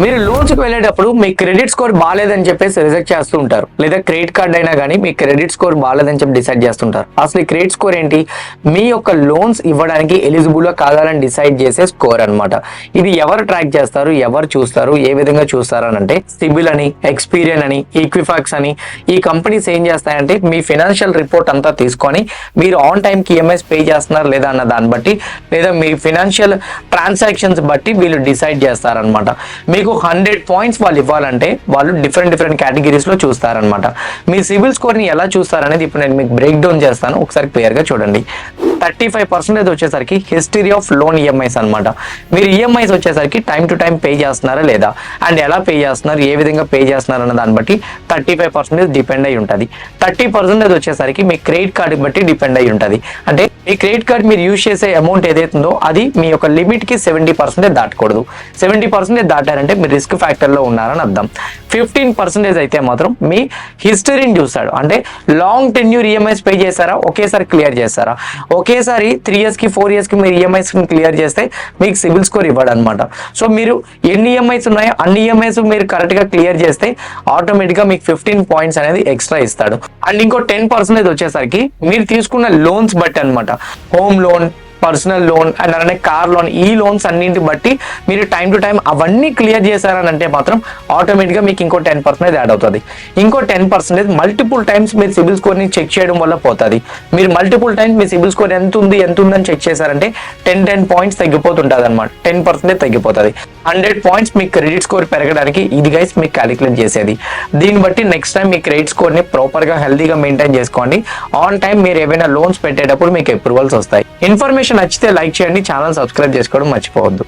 మీరు లోన్స్ కి వెళ్ళేటప్పుడు మీ క్రెడిట్ స్కోర్ బాగాలేదని చెప్పేసి రిజెక్ట్ చేస్తూ ఉంటారు, లేదా క్రెడిట్ కార్డ్ అయినా కానీ మీ క్రెడిట్ స్కోర్ బాగాలేదని చెప్పి డిసైడ్ చేస్తుంటారు. అసలు ఈ క్రెడిట్ స్కోర్ ఏంటి? మీ యొక్క లోన్స్ ఇవ్వడానికి ఎలిజిబుల్ కాదని డిసైడ్ చేసే స్కోర్ అన్నమాట. ఇది ఎవరు ట్రాక్ చేస్తారు, ఎవరు చూస్తారు, ఏ విధంగా చూస్తారు అని అంటే సిబిల్ అని, ఎక్స్పీరియన్ అని, ఈక్విఫాక్స్ అని ఈ కంపెనీస్ ఏం చేస్తాయంటే మీ ఫినాన్షియల్ రిపోర్ట్ అంతా తీసుకొని మీరు ఆన్ టైం కి ఈఎంఐస్ పే చేస్తున్నారు లేదా అన్న దాన్ని బట్టి, లేదా మీ ఫినాన్షియల్ ట్రాన్సాక్షన్స్ బట్టి వీళ్ళు డిసైడ్ చేస్తారనమాట. మీకు 100 పాయింట్స్ వాళ్ళు ఇవ్వాలంటే వాళ్ళు డిఫరెంట్ కేటగిరీస్ లో చూస్తారనమాట. మీ సిబిల్ స్కోర్ ని ఎలా చూస్తారనేది ఇప్పుడు నేను మీకు బ్రేక్ డౌన్ చేస్తాను, ఒకసారి క్లియర్ గా చూడండి. 35% వచ్చేసరికి హిస్టరీ ఆఫ్ లోన్ ఈఎంఐస్ అనమాట. మీరు ఈఎంఐస్ వచ్చేసరికి టైం టు టైం పే చేస్తున్నారా లేదా, అండ్ ఎలా పే చేస్తున్నారు, ఏ విధంగా పే చేస్తున్నారు అన్న దాన్ని బట్టి 35% డిపెండ్ అయి ఉంటుంది. 30% వచ్చేసరికి మీ క్రెడిట్ కార్డు బట్టి డిపెండ్ అయి ఉంటుంది. అంటే మీ క్రెడిట్ కార్డ్ మీరు యూజ్ చేసే అమౌంట్ ఏదైతుందో అది మీ యొక్క లిమిట్ కి 70% దాటకూడదు. 70% దాటారంటే మీరు రిస్క్ ఫ్యాక్టర్ లో ఉన్నారని అర్థం. 15% అయితే మాత్రం మీ హిస్టరీని చూస్తాడు. అంటే లాంగ్ టెన్యూర్ ఈఎంఐస్ పే చేస్తారా, ఒకేసారి క్లియర్ చేస్తారా, ఒకేసారి 3 years కి 4 years కి మీరు ఈఎంఐస్ క్లియర్ చేస్తే మీకు సిబిల్ స్కోర్ ఇవ్వడు అనమాట. సో మీరు ఎన్ని ఈఎంఐస్ ఉన్నాయో అన్ని ఈఎంఐస్ మీరు కరెక్ట్ గా క్లియర్ చేస్తే ఆటోమేటిక్ గా మీకు 15 పాయింట్స్ అనేది ఎక్స్ట్రా ఇస్తాడు. అండ్ ఇంకో 10% వచ్చేసరికి మీరు తీసుకున్న లోన్స్ బట్టి అనమాట. Home loan, personal loan and అలానే కార్ లోన్, ఈ లోన్స్ అన్నింటి బట్టి మీరు టైం టు టైం అవన్నీ క్లియర్ చేశారని అంటే మాత్రం ఆటోమేటిక్గా మీకు ఇంకో 10% యాడ్ అవుతుంది. ఇంకో 10% మల్టిపుల్ టైమ్స్ మీరు సిబిల్ స్కోర్ని చెక్ చేయడం వల్ల పోతుంది. మీరు మల్టిపుల్ టైమ్స్ మీ సిబిల్ స్కోర్ ఎంత ఉందని చెక్ చేశారంటే 10 పాయింట్స్ తగ్గిపోతుంటుంది అనమాట. 10% తగ్గిపోతుంది. 100 పాయింట్స్ మీ క్రెడిట్ స్కోర్ పెరగడానికి ఇది గైస్ మీకు క్యాలిక్యులేట్ చేసేది. దీన్ని బట్టి నెక్స్ట్ టైం మీ క్రెడిట్ స్కోర్ని ప్రాపర్గా హెల్తీగా మెయింటైన్ చేసుకోండి. ఆన్ టైం మీరు ఏవైనా లోన్స్ పెట్టేటప్పుడు మీకు అప్రూవల్స్ వస్తాయి. ఇన్ఫర్మేషన్ నచ్చితే లైక్ చేయండి, ఛానల్ సబ్స్క్రైబ్ చేసుకోవడం మర్చిపోవద్దు.